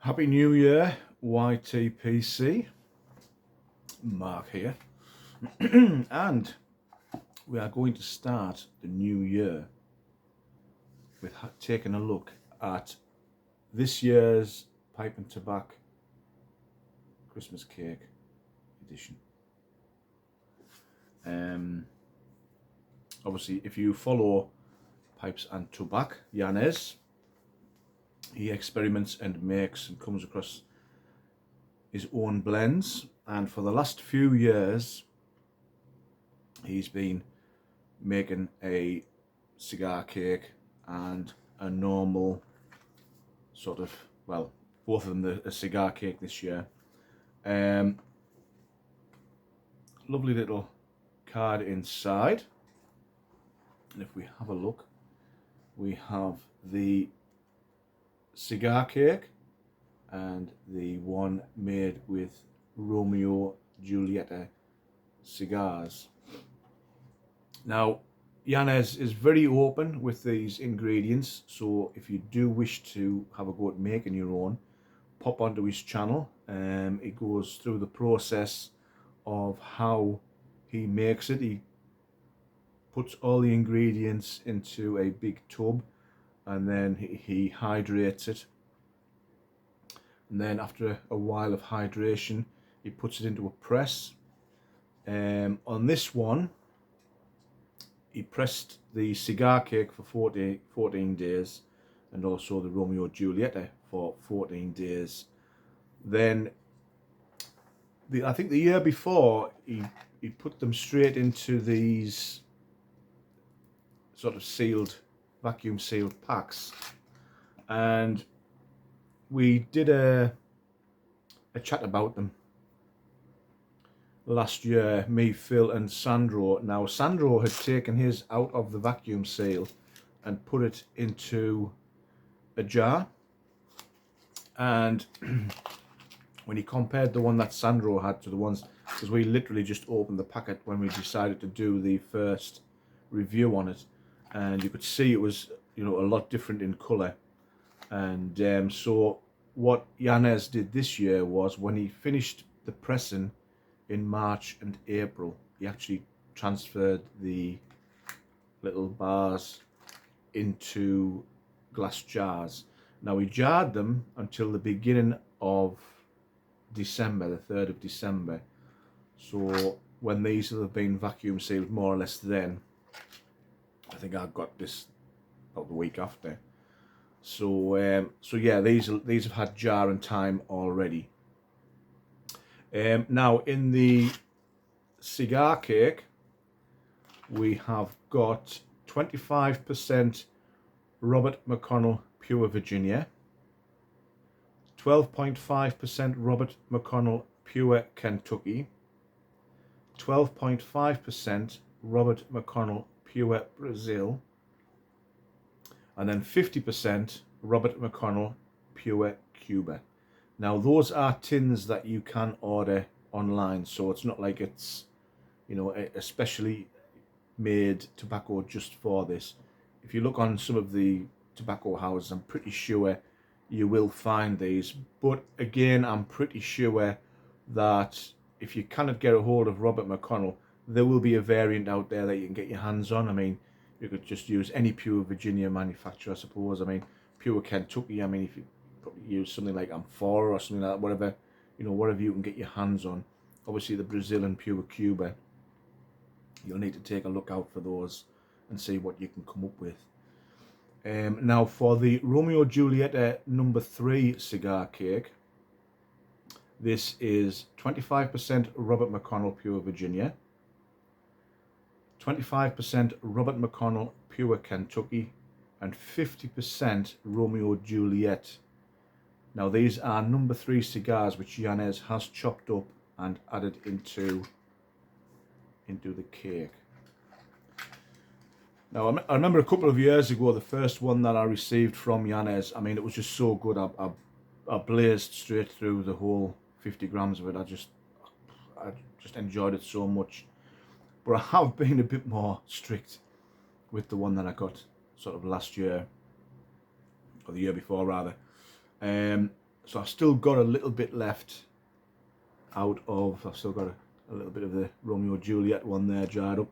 Happy New Year, YTPC. Mark here. And we are going to start the new year with taking a look at this year's Pipe and Tobacco Christmas Cake edition. Obviously, if you follow Pipes and Tobacco, Yanez, he experiments and makes and comes across his own blends, and for the last few years he's been making a cigar cake and a normal sort of, well, both of them a cigar cake this year. Lovely little card inside, and if we have a look, we have the cigar cake and the one made with Romeo Julieta cigars. Now, Yanez is very open with these ingredients, so if you do wish to have a go at making your own, pop onto his channel. It goes through the process of how he makes it. He puts all the ingredients into a big tub and then he hydrates it, and then after a while of hydration he puts it into a press. On this one he pressed the cigar cake for 14 days and also the Romeo Julieta for 14 days. Then I think the year before he put them straight into these sort of vacuum sealed packs, and we did a chat about them last year, me, Phil and Sandro. Now Sandro had taken his out of the vacuum seal and put it into a jar, and when he compared the one that Sandro had to the ones, because we literally just opened the packet when we decided to do the first review on it, and you could see it was, a lot different in colour. And so what Yanez did this year was, when he finished the pressing in March and April, he actually transferred the little bars into glass jars. Now he jarred them until the beginning of December, the 3rd of December. So when these have been vacuum sealed more or less then, I think I got this about the week after. So yeah, these have had jarring time already. Now in the cigar cake we have got 25% Robert McConnell Pure Virginia, 12.5% Robert McConnell Pure Kentucky, 12.5% Robert McConnell Pure Brazil, and then 50% Robert McConnell Pure Cuba. Now those are tins that you can order online, so it's not like it's, a specially made tobacco just for this. If you look on some of the tobacco houses, I'm pretty sure you will find these, but again, I'm pretty sure that if you cannot get a hold of Robert McConnell, there will be a variant out there that you can get your hands on. I mean, you could just use any Pure Virginia manufacturer, I suppose. I mean, Pure Kentucky, I mean, if you probably use something like Amphora or something like that, whatever, whatever you can get your hands on. Obviously the Brazil and Pure Cuba, you'll need to take a look out for those and see what you can come up with. Now for the Romeo Julieta number 3 cigar cake, this is 25% Robert McConnell Pure Virginia, 25% Robert McConnell Pure Kentucky, and 50% Romeo Juliet. Now these are number 3 cigars which Yanez has chopped up and added into the cake. Now I remember a couple of years ago, the first one that I received from Yanez, I mean, it was just so good. I blazed straight through the whole 50 grams of it. I just enjoyed it so much. But I have been a bit more strict with the one that I got sort of last year, or the year before rather. So I've still got a little bit left out of, I've still got a little bit of the Romeo Juliet one there jarred up.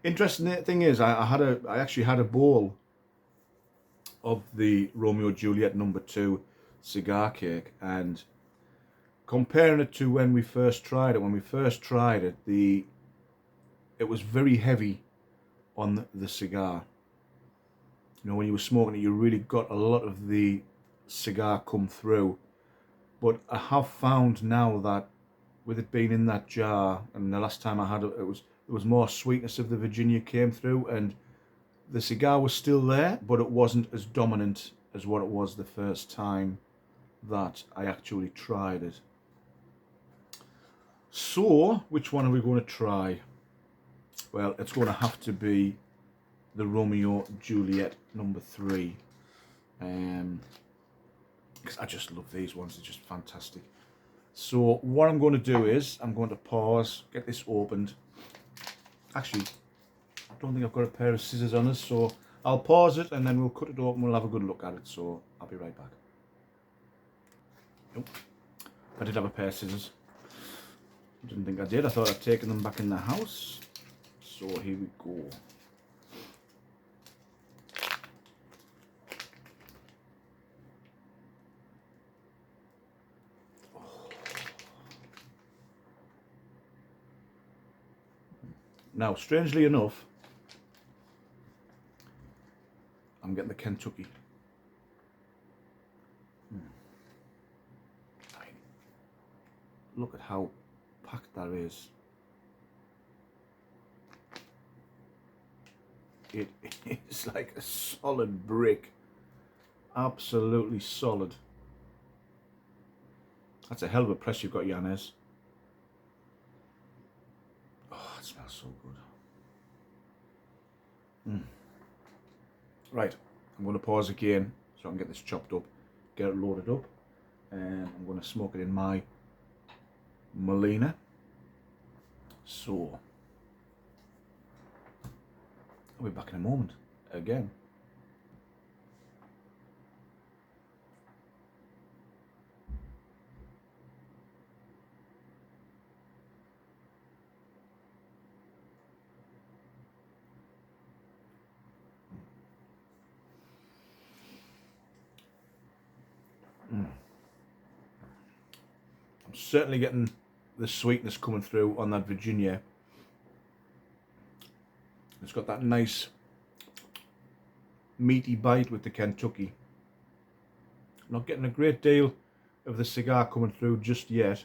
Interesting thing is, I actually had a bowl of the Romeo Juliet #2 cigar cake, and comparing it to when we first tried it, it was very heavy on the cigar. You know, when you were smoking it, you really got a lot of the cigar come through. But I have found now that with it being in that jar, and the last time I had it, there was more sweetness of the Virginia came through, and the cigar was still there, but it wasn't as dominant as what it was the first time that I actually tried it. So, which one are we going to try? Well, it's going to have to be the Romeo Juliet #3. Because I just love these ones, they're just fantastic. So what I'm going to do is, I'm going to pause, get this opened. Actually, I don't think I've got a pair of scissors on us, so I'll pause it and then we'll cut it open, we'll have a good look at it, so I'll be right back. Nope. I did have a pair of scissors. I didn't think I did, I thought I'd taken them back in the house. So here we go. Now, strangely enough, I'm getting the Kentucky. Look at how packed that is. It is like a solid brick. Absolutely solid. That's a hell of a press you've got, Yanez. Oh, it smells so good. Right, I'm going to pause again so I can get this chopped up, get it loaded up, and I'm going to smoke it in my Molina. So, I'll be back in a moment again. I'm certainly getting the sweetness coming through on that Virginia. It's got that nice meaty bite with the Kentucky. Not getting a great deal of the cigar coming through just yet,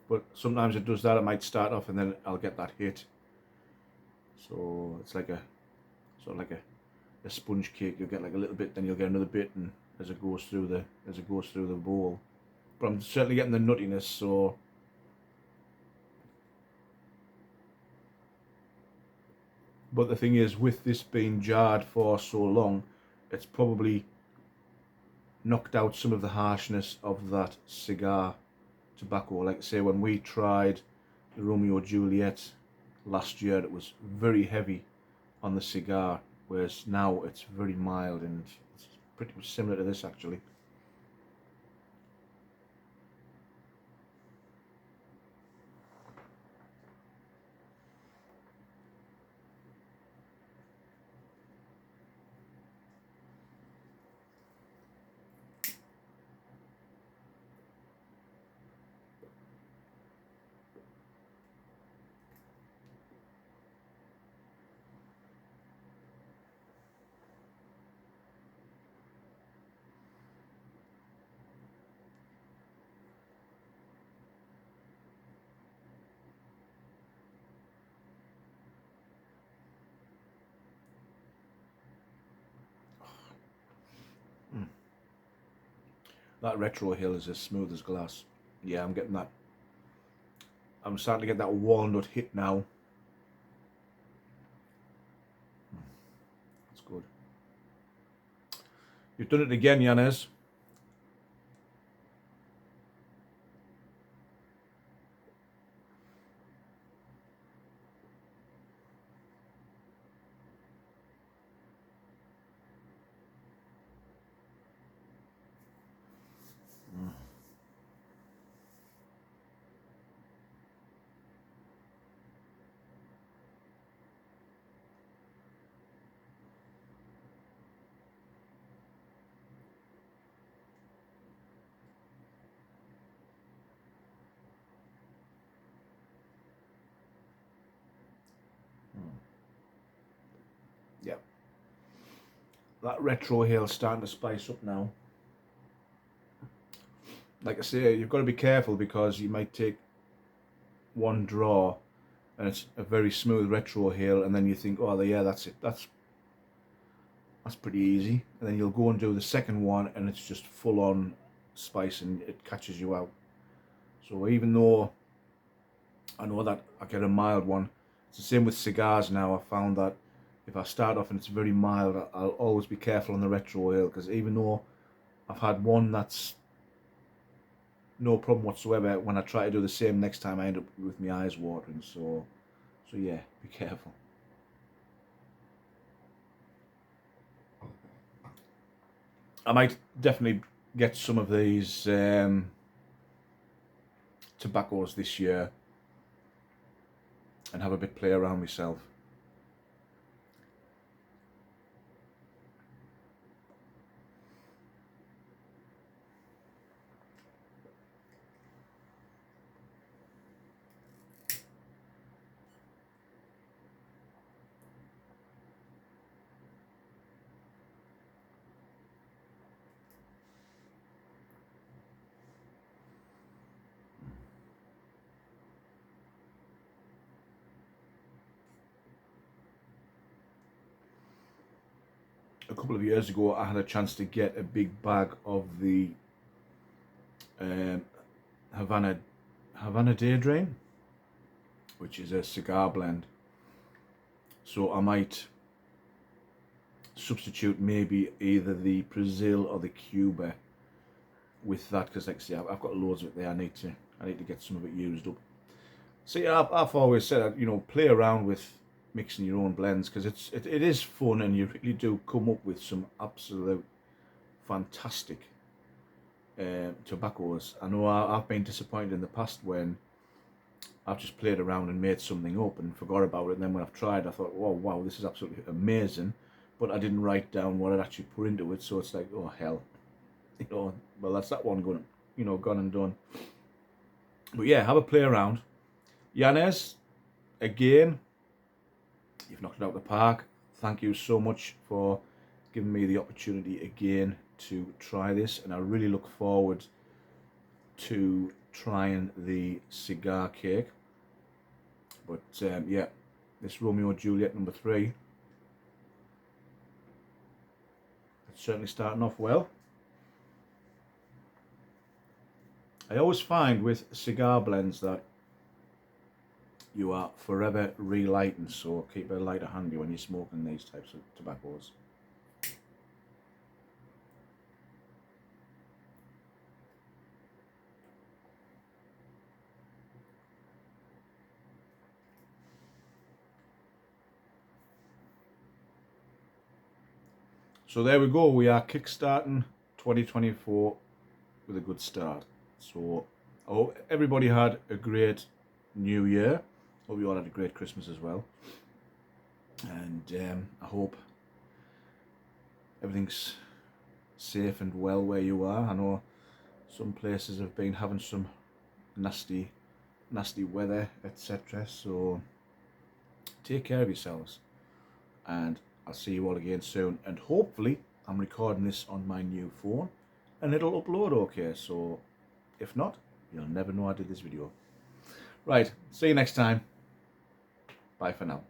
but sometimes it does that. It might start off and then I'll get that hit. So it's like a sort of like a sponge cake. You'll get like a little bit, then you'll get another bit, and as it goes through the bowl. But I'm certainly getting the nuttiness. So but the thing is, with this being jarred for so long, it's probably knocked out some of the harshness of that cigar tobacco. Like I say, when we tried the Romeo Juliet last year, it was very heavy on the cigar, whereas now it's very mild, and it's pretty much similar to this actually. That retro hill is as smooth as glass. Yeah, I'm getting that. I'm starting to get that walnut hit now. That's good. You've done it again, Yanez. that retro ale starting to spice up now. Like I say, you've got to be careful because you might take one draw and it's a very smooth retro ale, and then you think, oh yeah, that's it, that's pretty easy, and then you'll go and do the second one and it's just full on spice and it catches you out. So even though I know that I get a mild one, it's the same with cigars now. I found that if I start off and it's very mild, I'll always be careful on the retro ale, because even though I've had one that's no problem whatsoever, when I try to do the same next time I end up with my eyes watering. So yeah, be careful. I might definitely get some of these tobaccos this year and have a bit play around myself. A couple of years ago, I had a chance to get a big bag of the Havana Daydream, which is a cigar blend. So I might substitute maybe either the Brazil or the Cuba with that, because like I say, I've got loads of it there. I need to get some of it used up. So yeah, I've always said, you know, play around with mixing your own blends, because it is fun, and you really do come up with some absolute fantastic tobaccos. I know I've been disappointed in the past when I've just played around and made something up and forgot about it, and then when I've tried, I thought, oh wow, this is absolutely amazing, but I didn't write down what I'd actually put into it, so it's like, oh hell, you know, well that's that one gone, you know, gone and done. But yeah, have a play around. Yanez, again, you've knocked it out of the park. Thank you so much for giving me the opportunity again to try this, and I really look forward to trying the cigar cake. But yeah, this Romeo and Juliet number 3, it's certainly starting off well. I always find with cigar blends that you are forever relighting, so keep a lighter handy when you're smoking these types of tobaccos. So there we go, we are kickstarting 2024 with a good start. So I hope everybody had a great new year. Hope you all had a great Christmas as well. And I hope everything's safe and well where you are. I know some places have been having some nasty weather, etc. So take care of yourselves, and I'll see you all again soon. And hopefully I'm recording this on my new phone and it'll upload okay. So if not, you'll never know I did this video. Right, see you next time. Bye for now.